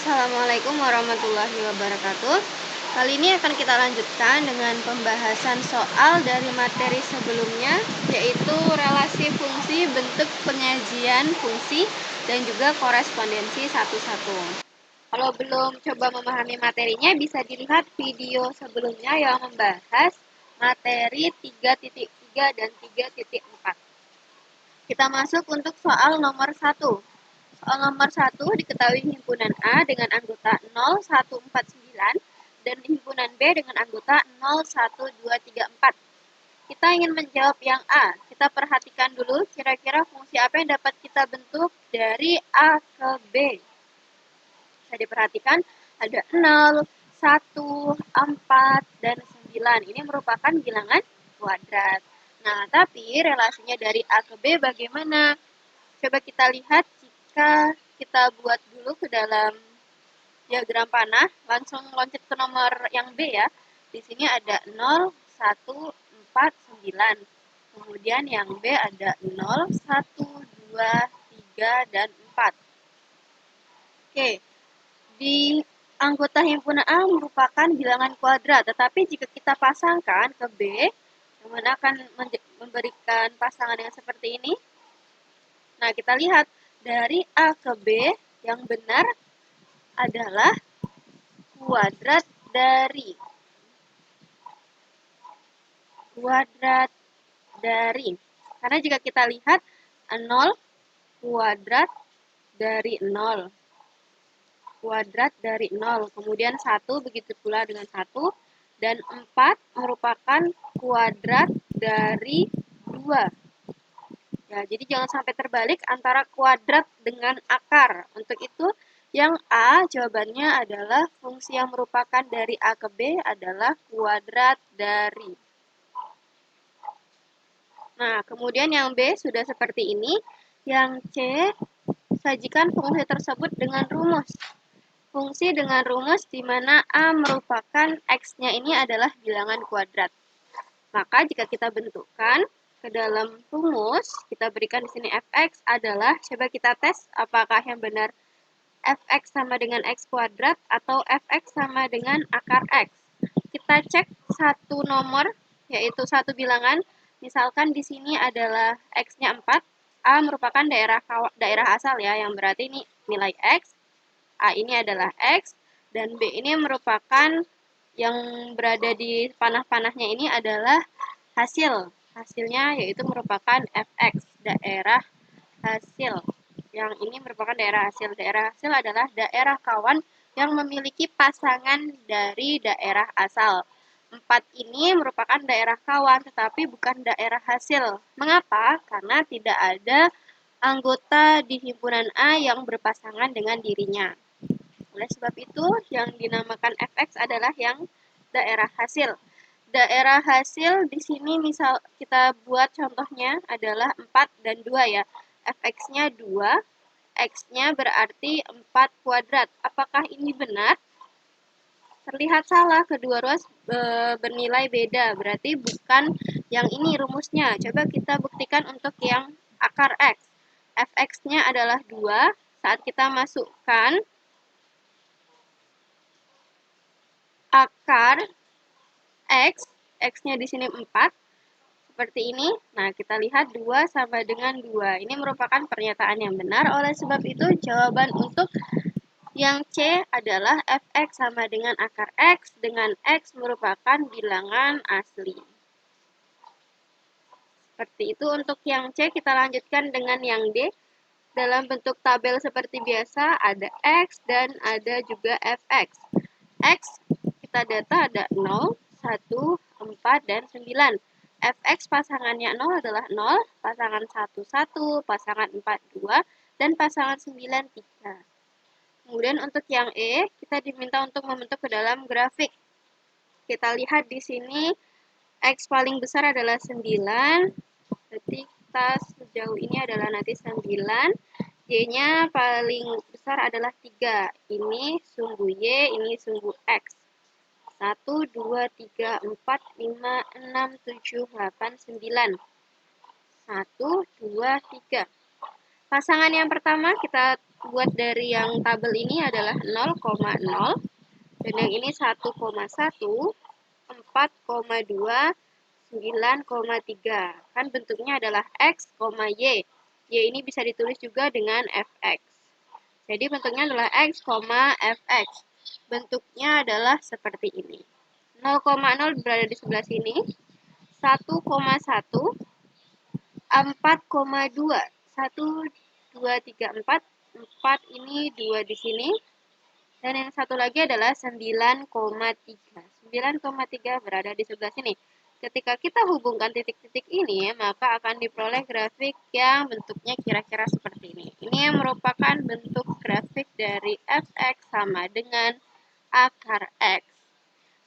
Assalamualaikum warahmatullahi wabarakatuh. Kali ini akan kita lanjutkan dengan pembahasan soal dari materi sebelumnya, yaitu relasi fungsi, bentuk penyajian fungsi, dan juga korespondensi satu-satu. Kalau belum coba memahami materinya, bisa dilihat video sebelumnya yang membahas materi 3.3 dan 3.4. Kita masuk untuk soal nomor 1. Soal nomor 1 diketahui himpunan A dengan anggota 0149 dan himpunan B dengan anggota 01234. Kita ingin menjawab yang A. Kita perhatikan dulu kira-kira fungsi apa yang dapat kita bentuk dari A ke B. Bisa diperhatikan ada 0, 1, 4, dan 9. Ini merupakan bilangan kuadrat. Nah, tapi relasinya dari A ke B bagaimana? Coba kita lihat jika kita buat dulu ke dalam diagram panah, langsung loncat ke nomor yang B ya. Di sini ada 0, 1, 4, 9. Kemudian yang B ada 0, 1, 2, 3, dan 4. Oke, di anggota himpunan A merupakan bilangan kuadrat, tetapi jika kita pasangkan ke B, yang mana akan memberikan pasangan yang seperti ini. Nah, kita lihat dari A ke B yang benar adalah kuadrat dari karena jika kita lihat 0 kuadrat dari 0 kuadrat dari 0, kemudian 1 begitu pula dengan 1, dan 4 merupakan kuadrat dari 2. Ya, jadi jangan sampai terbalik antara kuadrat dengan akar. Untuk itu, yang A jawabannya adalah fungsi yang merupakan dari A ke B adalah kuadrat dari. Nah, kemudian yang B sudah seperti ini. Yang C, sajikan fungsi tersebut dengan rumus. Fungsi dengan rumus di mana A merupakan X-nya ini adalah bilangan kuadrat. Maka jika kita bentukkan ke dalam rumus, kita berikan di sini fx adalah, coba kita tes apakah yang benar fx sama dengan x kuadrat atau fx sama dengan akar x. Kita cek satu nomor, yaitu satu bilangan. Misalkan di sini adalah x-nya 4, A merupakan daerah asal ya, yang berarti ini nilai x, A ini adalah x, dan B ini merupakan yang berada di panah-panahnya ini adalah hasilnya yaitu merupakan fx, daerah hasil. Yang ini merupakan daerah hasil. Daerah hasil adalah daerah kawan yang memiliki pasangan dari daerah asal. 4 ini merupakan daerah kawan tetapi bukan daerah hasil. Mengapa? Karena tidak ada anggota di himpunan A yang berpasangan dengan dirinya. Oleh sebab itu, yang dinamakan fx adalah yang daerah hasil. Daerah hasil di sini misal kita buat contohnya adalah 4 dan 2 ya. Fx-nya 2, x-nya berarti 4 kuadrat. Apakah ini benar? Terlihat salah, kedua ruas bernilai beda, berarti bukan yang ini rumusnya. Coba kita buktikan untuk yang akar x. Fx-nya adalah 2, saat kita masukkan akar X, X-nya di sini 4, seperti ini. Nah, kita lihat 2 sama dengan 2. Ini merupakan pernyataan yang benar, oleh sebab itu jawaban untuk yang C adalah fx sama dengan akar X, dengan X merupakan bilangan asli. Seperti itu untuk yang C, kita lanjutkan dengan yang D. Dalam bentuk tabel seperti biasa, ada X dan ada juga fx. X, kita data ada 0, 1, 4, dan 9. Fx pasangannya 0 adalah 0, pasangan 1, 1, pasangan 4, 2, dan pasangan 9, 3. Kemudian untuk yang E, kita diminta untuk membentuk ke dalam grafik. Kita lihat di sini, X paling besar adalah 9, berarti kita sejauh ini adalah nanti 9. Y-nya paling besar adalah 3. Ini sumbu Y, ini sumbu X. 1, 2, 3, 4, 5, 6, 7, 8, 9. 1, 2, 3. Pasangan yang pertama kita buat dari yang tabel ini adalah 0,0, dan yang ini 1,1, 4,2, 9,3. Kan bentuknya adalah X, Y. Y ini bisa ditulis juga dengan Fx. Jadi bentuknya adalah X, Fx. Bentuknya adalah seperti ini. 0,0 berada di sebelah sini. 1,1, 4,2. 1, 2, 3, 4. 4 ini 2 di sini. Dan yang satu lagi adalah 9,3. 9,3 berada di sebelah sini. Ketika kita hubungkan titik-titik ini, maka akan diperoleh grafik yang bentuknya kira-kira seperti ini. Ini yang merupakan bentuk grafik dari Fx sama dengan akar X.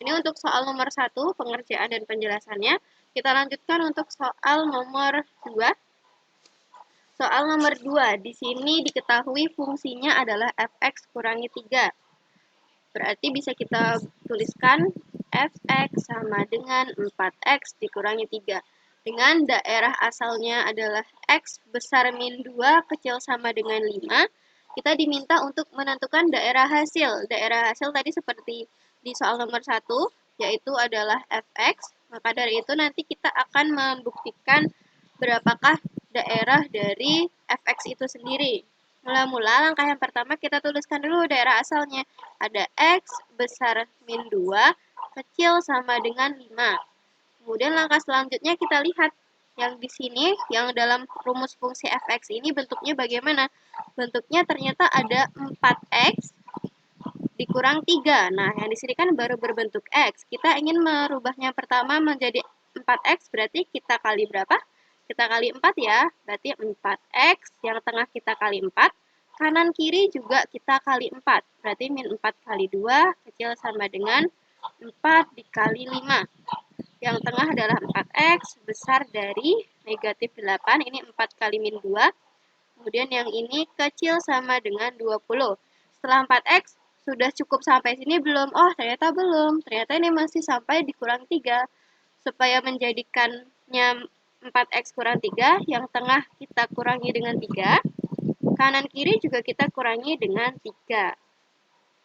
Ini untuk soal nomor 1, pengerjaan dan penjelasannya. Kita lanjutkan untuk soal nomor 2. Soal nomor 2, di sini diketahui fungsinya adalah Fx kurangi 3. Berarti bisa kita tuliskan Fx sama dengan 4x dikurangi 3. Dengan daerah asalnya adalah x besar min 2 kecil sama dengan 5, kita diminta untuk menentukan daerah hasil. Daerah hasil tadi seperti di soal nomor 1, yaitu adalah Fx. Maka dari itu nanti kita akan membuktikan berapakah daerah dari Fx itu sendiri. Mula-mula langkah yang pertama kita tuliskan dulu daerah asalnya. Ada X besar min 2 kecil sama dengan 5. Kemudian langkah selanjutnya kita lihat yang di sini, yang dalam rumus fungsi Fx ini bentuknya bagaimana? Bentuknya ternyata ada 4x dikurang 3. Nah, yang di sini kan baru berbentuk X. Kita ingin merubahnya pertama menjadi 4x, berarti kita kali berapa? Kita kali 4 ya, berarti 4x, yang tengah kita kali 4, kanan kiri juga kita kali 4, berarti min 4 kali 2, kecil sama dengan 4 dikali 5. Yang tengah adalah 4x, besar dari negatif 8, ini 4 kali min 2, kemudian yang ini kecil sama dengan 20. Setelah 4x, sudah cukup sampai sini belum? Oh, ternyata belum. Ternyata ini masih sampai dikurang 3. Supaya menjadikannya 4x kurang 3, yang tengah kita kurangi dengan 3, kanan kiri juga kita kurangi dengan 3.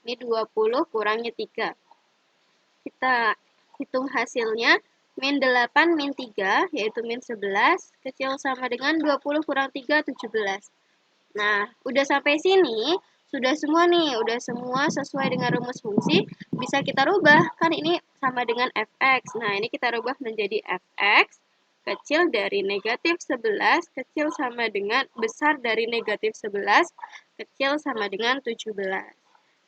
Ini 20 kurangi 3. Kita hitung hasilnya, min 8 min 3, yaitu min 11, kecil sama dengan 20 kurang 3, 17. Nah, udah sampai sini, sudah semua nih, udah semua sesuai dengan rumus fungsi, bisa kita rubah. Kan ini sama dengan Fx. Nah, ini kita rubah menjadi Fx kecil dari negatif 11, kecil sama dengan besar dari negatif 11, kecil sama dengan 17.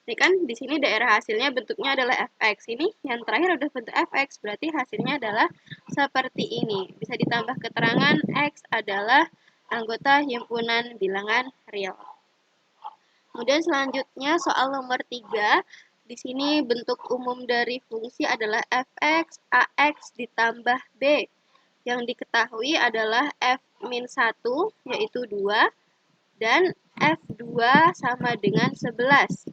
Ini kan di sini daerah hasilnya bentuknya adalah Fx. Ini yang terakhir udah bentuk Fx, berarti hasilnya adalah seperti ini. Bisa ditambah keterangan X adalah anggota himpunan bilangan real. Kemudian selanjutnya soal nomor 3. Di sini bentuk umum dari fungsi adalah Fx Ax ditambah B. Yang diketahui adalah F-1 yaitu 2 dan F2 sama dengan 11.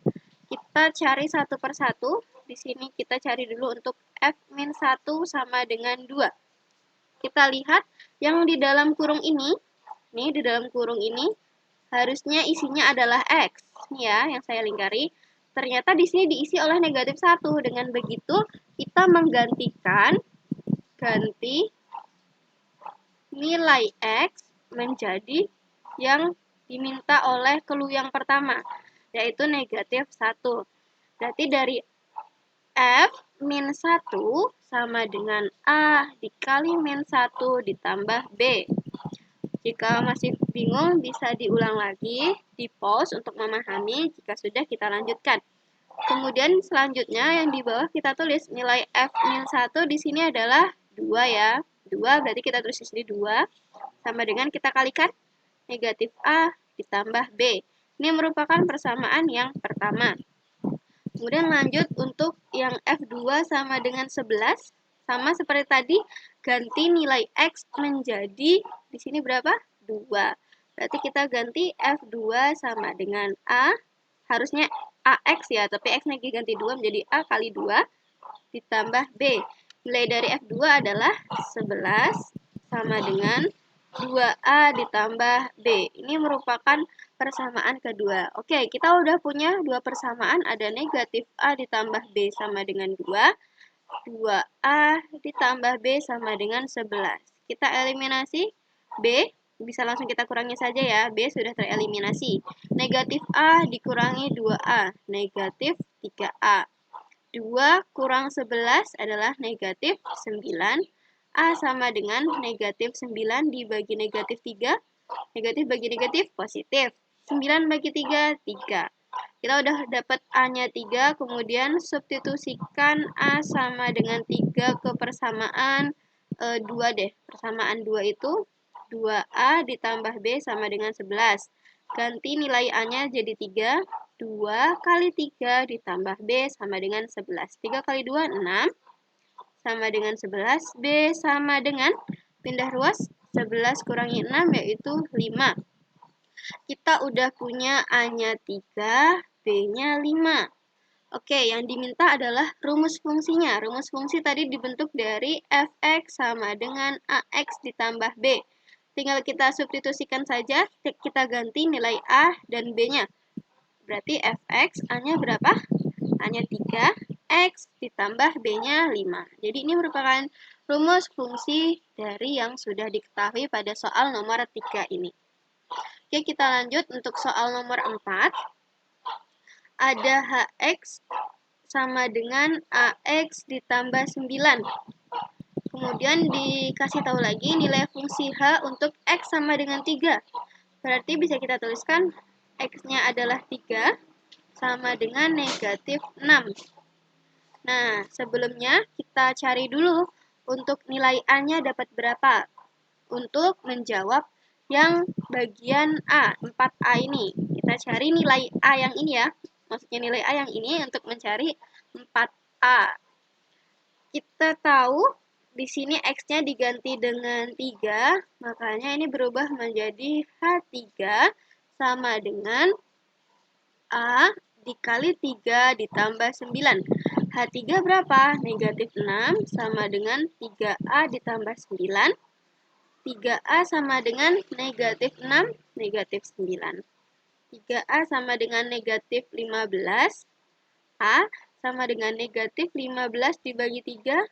Kita cari satu persatu. Di sini kita cari dulu untuk F-1 sama dengan 2. Kita lihat yang di dalam kurung ini, nih di dalam kurung ini harusnya isinya adalah X. Nih ya, yang saya lingkari. Ternyata di sini diisi oleh negatif 1. Dengan begitu, kita menggantikan nilai X menjadi yang diminta oleh clue yang pertama, yaitu negatif 1. Berarti dari F min 1 sama dengan A dikali min 1 ditambah B. Jika masih bingung, bisa diulang lagi, di pause untuk memahami. Jika sudah, kita lanjutkan. Kemudian selanjutnya yang di bawah kita tulis nilai F min 1 di sini adalah 2 ya. 2 berarti kita tulis di sini 2 sama dengan kita kalikan negatif A ditambah B. Ini merupakan persamaan yang pertama. Kemudian lanjut untuk yang F2 sama dengan 11. Sama seperti tadi, ganti nilai X menjadi, di sini berapa? 2. Berarti kita ganti F2 sama dengan A, harusnya AX ya, tapi X-nya ganti 2 menjadi A kali 2, ditambah B. Nilai dari F2 adalah 11 sama dengan 2A ditambah B. Ini merupakan persamaan kedua. Oke, kita udah punya dua persamaan, ada negatif A ditambah B sama dengan 2. 2A ditambah B sama dengan 11. Kita eliminasi B, bisa langsung kita kurangi saja ya. B sudah tereliminasi. Negatif A dikurangi 2A, negatif 3A. 2 kurang 11 adalah negatif 9. A sama dengan negatif 9 dibagi negatif 3. Negatif bagi negatif, positif. 9 bagi 3, 3. Kita udah dapat A-nya 3, kemudian substitusikan A sama dengan 3 ke persamaan 2 deh. Persamaan 2 itu 2A ditambah B sama dengan 11. Ganti nilai A-nya jadi 3. 2 kali 3 ditambah B sama dengan 11. 3 kali 2, 6. Sama dengan 11. B sama dengan, pindah ruas, 11 kurangi 6 yaitu 5. Kita udah punya A-nya 3, B-nya 5. Oke, yang diminta adalah rumus fungsinya. Rumus fungsi tadi dibentuk dari fx sama dengan ax ditambah b. Tinggal kita substitusikan saja, kita ganti nilai a dan b-nya. Berarti fx, a-nya berapa? A-nya 3, x ditambah b-nya 5. Jadi ini merupakan rumus fungsi dari yang sudah diketahui pada soal nomor 3 ini. Oke, kita lanjut untuk soal nomor 4. Ada hx sama dengan ax ditambah 9. Kemudian dikasih tahu lagi nilai fungsi h untuk x sama dengan 3. Berarti bisa kita tuliskan x-nya adalah 3 sama dengan negatif 6. Nah, sebelumnya kita cari dulu untuk nilai A-nya dapat berapa. Untuk menjawab yang bagian A, 4A ini. Kita cari nilai A yang ini ya. Maksudnya nilai A yang ini untuk mencari 4A. Kita tahu di sini X-nya diganti dengan 3, makanya ini berubah menjadi H3 sama dengan A dikali 3 ditambah 9. H3 berapa? Negatif 6 sama dengan 3A ditambah 9. 3A sama dengan negatif 6, negatif 9. 3A sama dengan negatif 15. A sama dengan negatif 15 dibagi 3,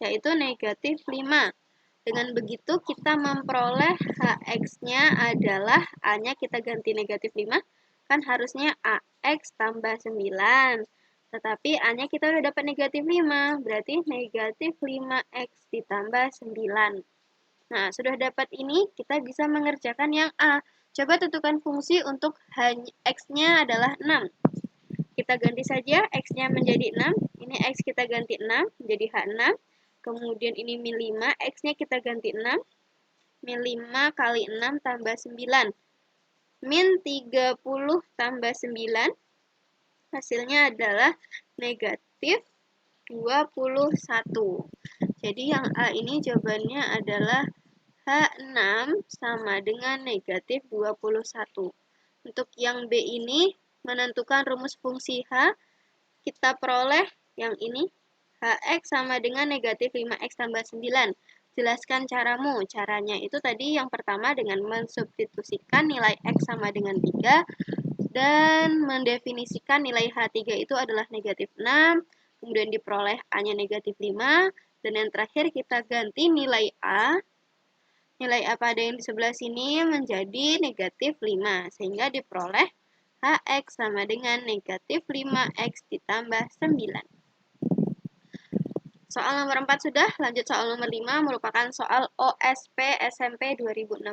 yaitu negatif 5. Dengan begitu kita memperoleh HX-nya adalah A-nya kita ganti negatif 5. Kan harusnya AX tambah 9. Tetapi A-nya kita udah dapat negatif 5. Berarti negatif 5X ditambah 9. Nah, sudah dapat ini, kita bisa mengerjakan yang A. Coba tentukan fungsi untuk X-nya adalah 6. Kita ganti saja X-nya menjadi 6. Ini X kita ganti 6, menjadi H6. Kemudian ini min 5, X-nya kita ganti 6. Min 5 kali 6 tambah 9. Min 30 tambah 9. Hasilnya adalah negatif 21. Jadi yang A ini jawabannya adalah H6 sama dengan negatif 21. Untuk yang B ini menentukan rumus fungsi H, kita peroleh yang ini. Hx sama dengan negatif 5x tambah 9. Jelaskan caramu. Caranya itu tadi yang pertama dengan mensubstitusikan nilai x sama dengan 3 dan mendefinisikan nilai H3 itu adalah negatif 6. Kemudian diperoleh A-nya negatif 5. Dan yang terakhir kita ganti nilai A. Nilai A pada yang di sebelah sini menjadi negatif 5. Sehingga diperoleh Hx sama dengan negatif 5x ditambah 9. Soal nomor 4 sudah, lanjut soal nomor 5 merupakan soal OSP SMP 2016.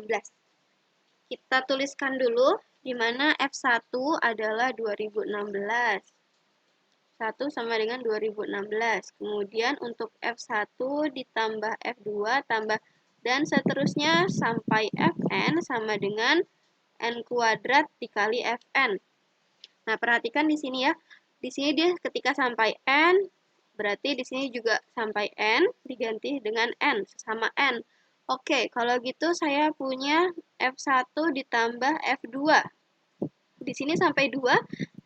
Kita tuliskan dulu di mana F1 adalah 2016. 1 sama dengan 2016. Kemudian untuk F1 ditambah F2 tambah dan seterusnya sampai Fn sama dengan N kuadrat dikali Fn. Nah, perhatikan di sini ya. Di sini dia ketika sampai N, berarti di sini juga sampai N diganti dengan N, sama N. Oke, kalau gitu saya punya F1 ditambah F2. Di sini sampai 2,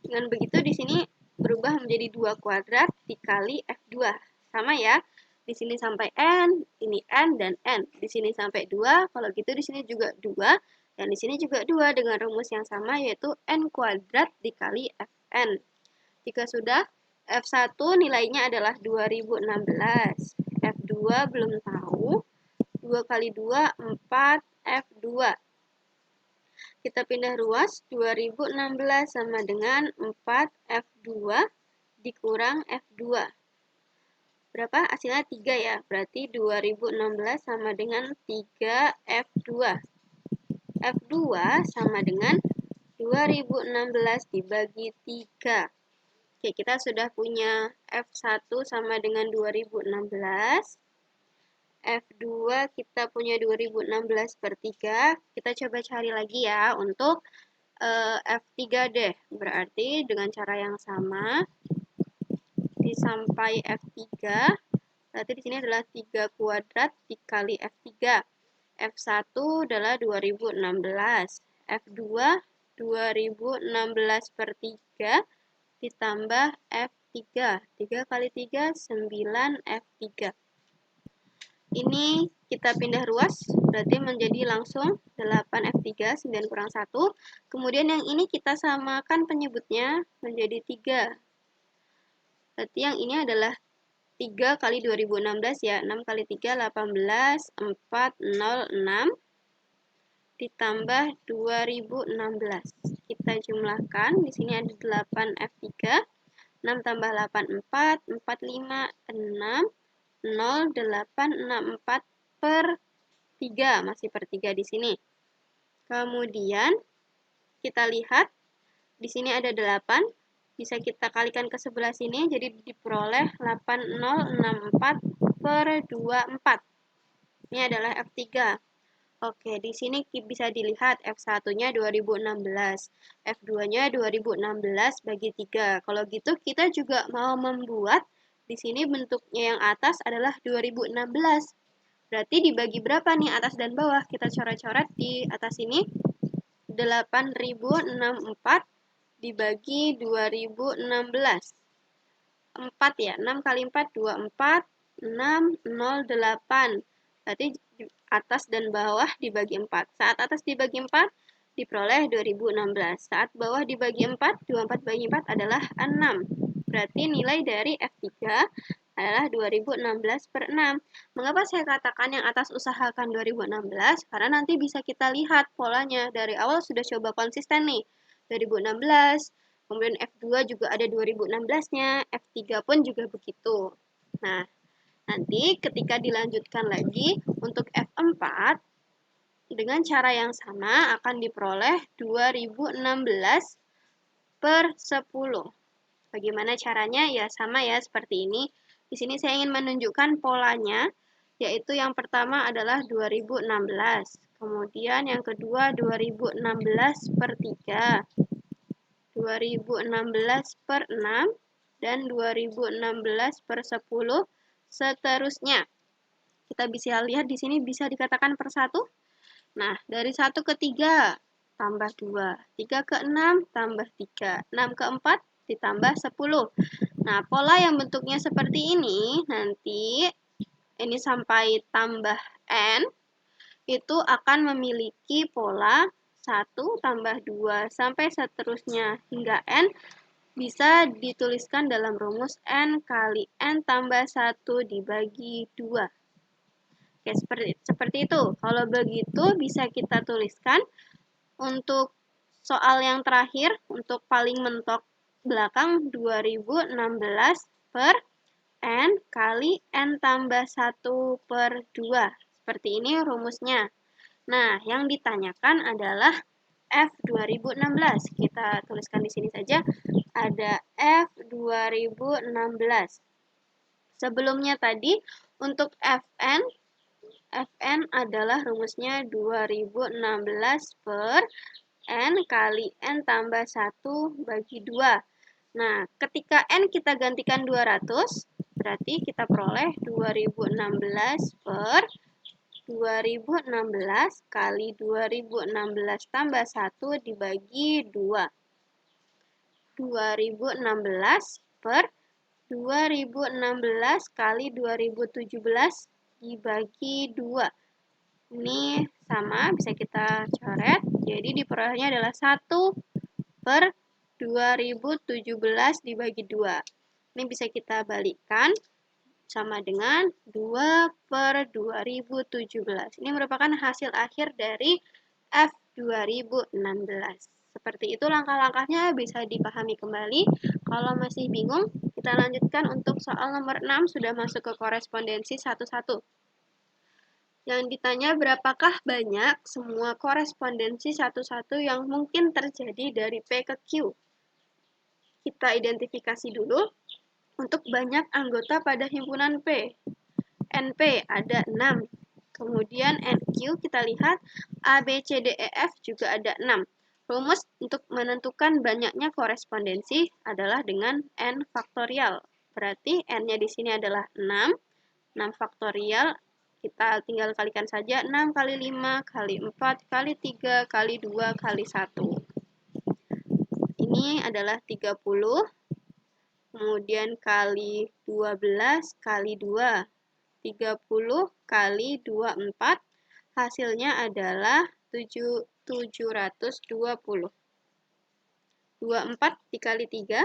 dengan begitu di sini berubah menjadi 2 kuadrat dikali F2. Sama ya. Di sini sampai N, ini N dan N. Di sini sampai 2, kalau gitu di sini juga 2, dan di sini juga 2 dengan rumus yang sama yaitu N kuadrat dikali Fn. Jika sudah, F1 nilainya adalah 2016. F2 belum tahu. 2 kali 2, 4. F2. Kita pindah ruas, 2016 sama dengan 4 F2 dikurang F2. Berapa? Hasilnya 3 ya. Berarti 2016 sama dengan 3 F2. F2 sama dengan 2016 dibagi 3. Oke, kita sudah punya F1 sama dengan 2016. F2 kita punya 2016 per 3. Kita coba cari lagi ya untuk F3 deh. Berarti dengan cara yang sama, sampai F3, berarti di sini adalah 3 kuadrat dikali F3. F1 adalah 2016. F2 2016 per 3 ditambah F3. 3 kali 3, 9 F3. Ini kita pindah ruas, berarti menjadi langsung 8 F3, 9 kurang 1. Kemudian yang ini kita samakan penyebutnya menjadi 3. Berarti yang ini adalah 3 kali 2016 ya. 6 kali 3, 18, 406 ditambah 2016. Kita jumlahkan, di sini ada 8 F3. 6 tambah 8, 4, 45, 6, 0, 8, 6, 4 per 3. Masih per 3 di sini. Kemudian, kita lihat, di sini ada 8. Bisa kita kalikan ke sebelah sini, jadi diperoleh 8064 per 24. Ini adalah F3. Oke, di sini bisa dilihat F1-nya 2016, F2-nya 2016 bagi 3. Kalau gitu kita juga mau membuat, di sini bentuknya yang atas adalah 2016. Berarti dibagi berapa nih atas dan bawah? Kita coret-coret di atas ini, 8064 dibagi 2016. 4 ya, 6 kali 4, 24, 6, 0, 8. Berarti atas dan bawah dibagi 4. Saat atas dibagi 4, diperoleh 2016. Saat bawah dibagi 4, 24 bagi 4 adalah 6. Berarti nilai dari F3 adalah 2016 per 6. Mengapa saya katakan yang atas usahakan 2016? Karena nanti bisa kita lihat polanya. Dari awal sudah coba konsisten nih. 2016, kemudian F2 juga ada 2016-nya, F3 pun juga begitu. Nah, nanti ketika dilanjutkan lagi untuk F4, dengan cara yang sama akan diperoleh 2016 per 10. Bagaimana caranya? Ya sama ya seperti ini. Di sini saya ingin menunjukkan polanya, yaitu yang pertama adalah 2016. Kemudian yang kedua 2016 per 3. 2016 per 6, dan 2016 per 10, seterusnya. Kita bisa lihat di sini bisa dikatakan per 1. Nah, dari 1 ke 3, tambah 2. 3 ke 6, tambah 3. 6 ke 4, ditambah 10. Nah, pola yang bentuknya seperti ini, nanti ini sampai tambah N, itu akan memiliki pola 1 tambah 2 sampai seterusnya hingga N bisa dituliskan dalam rumus N kali N tambah 1 dibagi 2. Oke, seperti itu. Kalau begitu bisa kita tuliskan untuk soal yang terakhir, untuk paling mentok belakang 2016 per N kali N tambah 1 per 2. Seperti ini rumusnya. Nah, yang ditanyakan adalah F 2016. Kita tuliskan di sini saja, ada F 2016. Sebelumnya tadi, untuk Fn adalah rumusnya 2016 per N kali N tambah 1 bagi 2. Nah, ketika N kita gantikan 200, berarti kita peroleh 2016 per 2016 kali 2016 tambah 1 dibagi 2. 2016 per 2016 kali 2017 dibagi 2. Ini sama, bisa kita coret. Jadi diperolehnya adalah 1/2017 dibagi 2. Ini bisa kita balikkan sama dengan 2/2017. Ini merupakan hasil akhir dari F2016. Seperti itu langkah-langkahnya bisa dipahami kembali. Kalau masih bingung, kita lanjutkan untuk soal nomor 6, sudah masuk ke korespondensi 1-1. Yang ditanya berapakah banyak semua korespondensi 1-1 yang mungkin terjadi dari P ke Q. Kita identifikasi dulu untuk banyak anggota pada himpunan P. NP ada 6. Kemudian NQ kita lihat A, B, C, D, E, F juga ada 6. Rumus untuk menentukan banyaknya korespondensi adalah dengan N faktorial. Berarti N-nya di sini adalah 6. 6 faktorial, kita tinggal kalikan saja. 6 kali 5 kali 4 kali 3 kali 2 kali 1. Ini adalah 30. Kemudian kali 12 kali 2. 30 kali 24, hasilnya adalah 720. 24 dikali 3,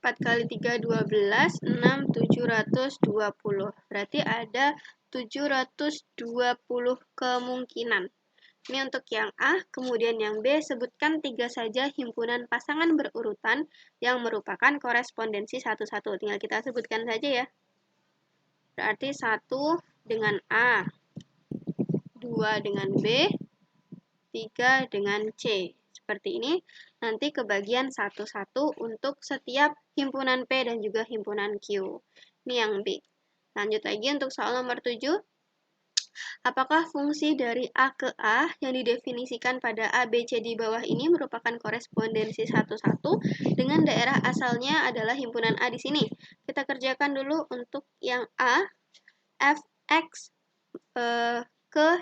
4 kali 3, 12, 6, 720. Berarti ada 720 kemungkinan. Ini untuk yang A, kemudian yang B, sebutkan 3 saja himpunan pasangan berurutan yang merupakan korespondensi 1-1. Tinggal kita sebutkan saja ya. Berarti 1 dengan A, 2 dengan B, 3 dengan C. Seperti ini, nanti kebagian 1-1 untuk setiap himpunan P dan juga himpunan Q. Ini yang B. Lanjut lagi untuk soal nomor 7. Apakah fungsi dari A ke A yang didefinisikan pada A, B, C di bawah ini merupakan korespondensi 1-1 dengan daerah asalnya adalah himpunan A di sini? Kita kerjakan dulu untuk yang A. Fx ke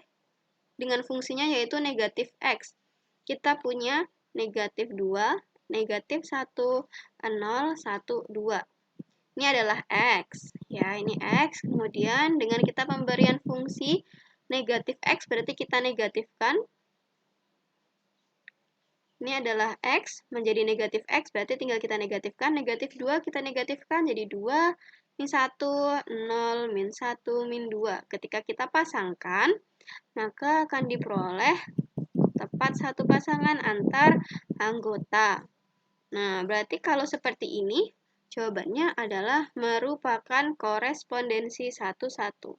dengan fungsinya yaitu negatif X. Kita punya negatif 2, negatif 1, 0, 1, 2. Ini adalah X. Ya, ini X. Kemudian dengan kita pemberian fungsi negatif X, berarti kita negatifkan. Ini adalah X menjadi negatif X, berarti tinggal kita negatifkan. Negatif 2 kita negatifkan jadi 2, min 1, 0, min 1, min 2. Ketika kita pasangkan, maka akan diperoleh tepat satu pasangan antar anggota. Nah, berarti kalau seperti ini, jawabannya adalah merupakan korespondensi 1-1.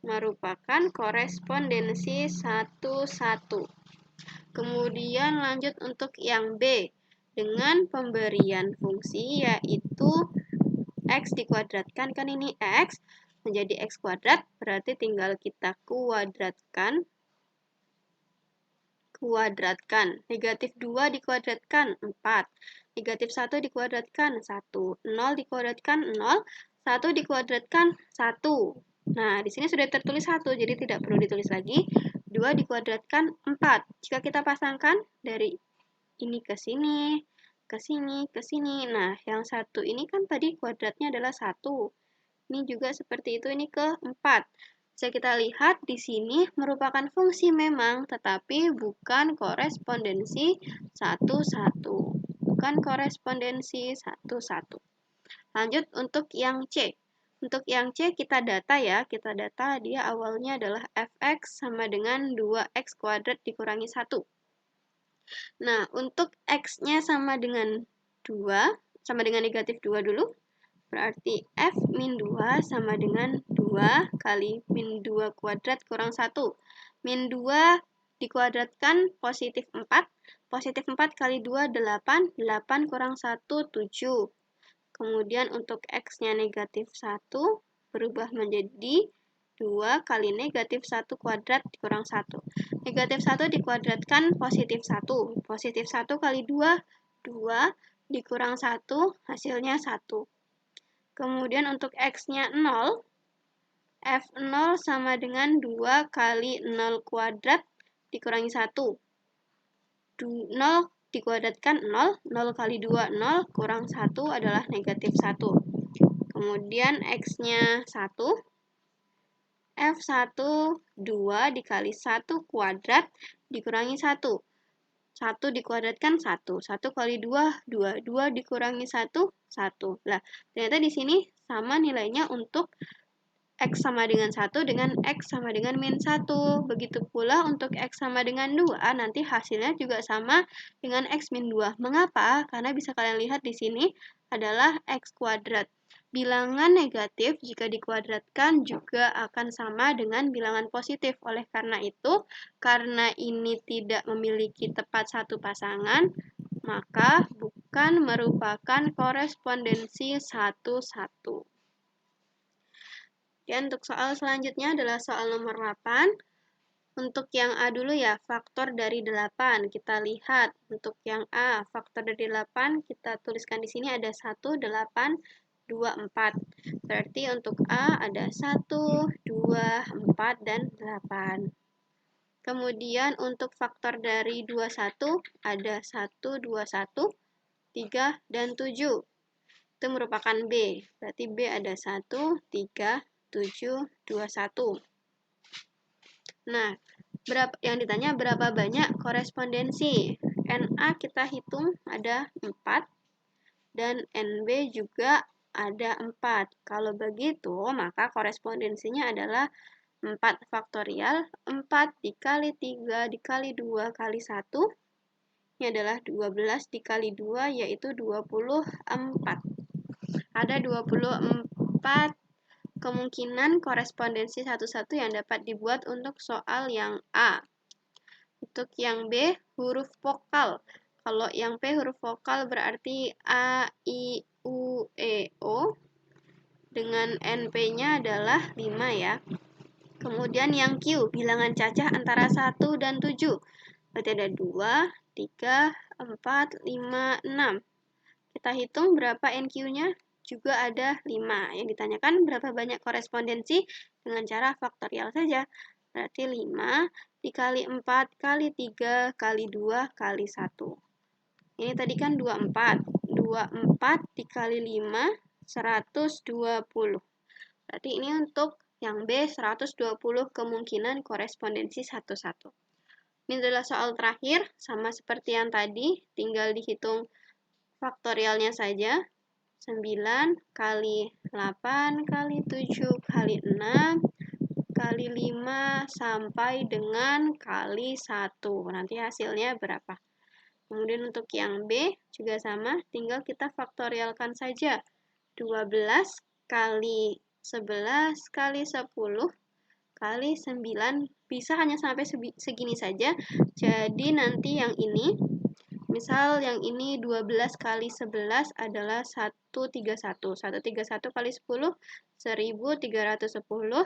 Merupakan korespondensi 1-1. Kemudian lanjut untuk yang B. Dengan pemberian fungsi yaitu X dikuadratkan. Kan ini X menjadi X kuadrat. Berarti tinggal kita kuadratkan. Negatif 2 dikuadratkan 4. Negatif 1 dikuadratkan 1. 0 dikuadratkan 0. 1 dikuadratkan 1. Nah, di sini sudah tertulis 1, jadi tidak perlu ditulis lagi. 2 dikuadratkan 4. Jika kita pasangkan dari ini ke sini, ke sini, ke sini. Nah, yang 1 ini kan tadi kuadratnya adalah 1. Ini juga seperti itu, ini ke 4. Bisa kita lihat di sini merupakan fungsi memang, tetapi bukan korespondensi 1-1. Bukan korespondensi 1-1. Lanjut untuk yang C. Untuk yang C kita data ya, kita data dia awalnya adalah fx sama dengan 2x kuadrat dikurangi 1. Nah, untuk x-nya sama dengan 2, sama dengan negatif 2 dulu. Berarti f min 2 sama dengan 2 kali min 2 kuadrat kurang 1. Min 2 dikuadratkan positif 4. Positif 4 kali 2, 8. 8 kurang 1, 7. Kemudian untuk X-nya negatif 1 berubah menjadi 2 kali negatif 1 kuadrat dikurang 1. Negatif 1 dikuadratkan positif 1. Positif 1 kali 2, 2 dikurang 1, hasilnya 1. Kemudian untuk X-nya 0, F0 sama dengan 2 kali 0 kuadrat dikurangi 1. 0 dikuadratkan 0, 0 kali 2, 0, kurang 1 adalah negatif 1. Kemudian X-nya 1, F1, 2 dikali 1 kuadrat dikurangi 1. 1 dikuadratkan 1, 1 kali 2, 2, 2 dikurangi 1, 1. Nah, ternyata di sini sama nilainya untuk X sama dengan 1 dengan X sama dengan min 1. Begitu pula untuk X sama dengan 2, nanti hasilnya juga sama dengan X min 2. Mengapa? Karena bisa kalian lihat di sini adalah X kuadrat. Bilangan negatif jika dikuadratkan juga akan sama dengan bilangan positif. Oleh karena itu, karena ini tidak memiliki tepat satu pasangan, maka bukan merupakan korespondensi satu-satu. Dan untuk soal selanjutnya adalah soal nomor 8. Untuk yang A dulu ya, faktor dari 8. Kita lihat untuk yang A, faktor dari 8 kita tuliskan di sini ada 1, 8, 2, 4. Berarti untuk A ada 1, 2, 4, dan 8. Kemudian untuk faktor dari 21 ada 1, 2, 1, 3, dan 7. Itu merupakan B. Berarti B ada 1, 3, 7, 2, 1. Nah, yang ditanya berapa banyak korespondensi? NA kita hitung ada 4, dan NB juga ada 4. Kalau begitu, maka korespondensinya adalah 4 faktorial, 4 dikali 3 dikali 2 kali 1. Ini adalah 12 dikali 2, yaitu 24. Ada 24 kemungkinan korespondensi satu-satu yang dapat dibuat untuk soal yang A. Untuk yang B, huruf vokal. Kalau yang P huruf vokal berarti A, I, U, E, O. Dengan NP-nya adalah 5 ya. Kemudian yang Q, bilangan cacah antara 1 dan 7. Berarti ada 2, 3, 4, 5, 6. Kita hitung berapa NQ-nya? Juga ada 5. Yang ditanyakan berapa banyak korespondensi dengan cara faktorial saja. Berarti 5 dikali 4 kali 3 kali 2 kali 1. Ini tadi kan 24. 24 dikali 5, 120. Berarti ini untuk yang B, 120 kemungkinan korespondensi satu-satu. Ini adalah soal terakhir, sama seperti yang tadi, tinggal dihitung faktorialnya saja. 9 kali 8 kali 7 kali 6 kali 5 sampai dengan kali 1. Nanti hasilnya berapa? Kemudian untuk yang B juga sama, tinggal kita faktorialkan saja. 12 kali 11 kali 10 kali 9, bisa hanya sampai segini saja. Jadi nanti yang ini, misal yang ini 12 kali 11 adalah 131. 131 kali 10, 1310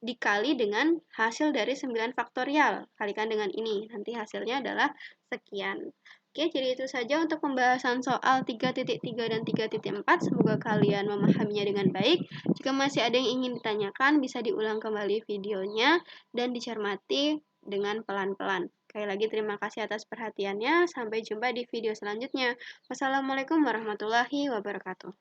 dikali dengan hasil dari 9 faktorial. Kalikan dengan ini, nanti hasilnya adalah sekian. Oke, jadi itu saja untuk pembahasan soal 3.3 dan 3.4. Semoga kalian memahaminya dengan baik. Jika masih ada yang ingin ditanyakan, bisa diulang kembali videonya dan dicermati dengan pelan-pelan. Sekali lagi terima kasih atas perhatiannya. Sampai jumpa di video selanjutnya. Wassalamualaikum warahmatullahi wabarakatuh.